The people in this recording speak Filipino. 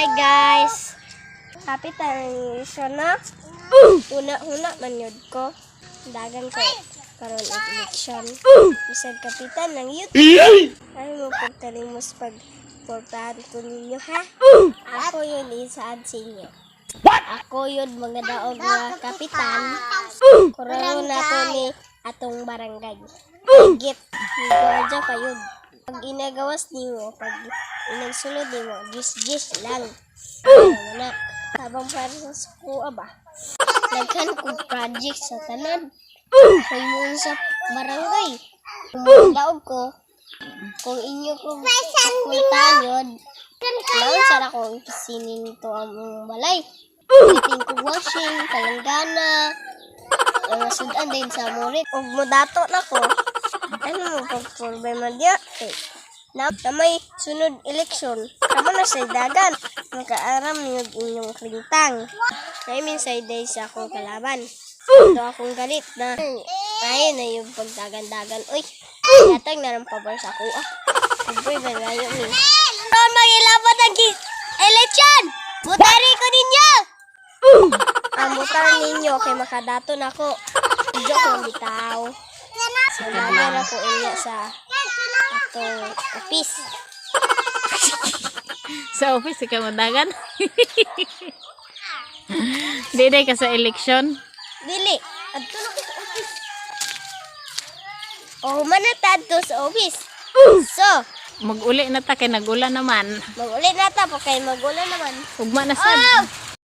Hi guys. Happy television na. Una man yun ko. Dagan ko karon og election. Bisag kapitan ng youth. Ay mo pagtalimos pag portahan ko ninyo ha. Ako yun isaad sa inyo. Ako yun mga daog nga kapitan. Kororo na to ni atong barangay. Git. Gwardiya pa yun. Pag inagawas nimo, pag inagsulod nimo, gis lang. Na, habang para sa school ba? Nagkan kong project sa tanan. Kay mo sa barangay. Kung daog ko, kung inyo kong kultahan yun, naon sana kong kisinin to ang balay. Iting ko washing, kalanggana, sudan din sa murit. Kung mudato na ko, ano mo pag-problema diya? Na may sunod eleksyon, kamo na sa dagan. Makaaram yung inyong klintang. Naimin sa day sa akong kalaban. Ito akong galit na ayun na yung pagdagan-dagan. Uy, yatag na ng pabor sa ako. Uy, malayo ni. So, mag-ilaban ang eleksyon! Butari ko ninyo! Ang butar ninyo kay makadato na ako. Diyo kong bitaw. Salamat ako ulit sa atong office. Sa office ka mandagan? Di ka sa eleksyon? Dili, adto na ko sa office. Oh, manatad to sa office. So, Mag-uli na ta kay nag-ulan naman. mag-ulit na ta po kay mag-ulan naman. Ugma na sad.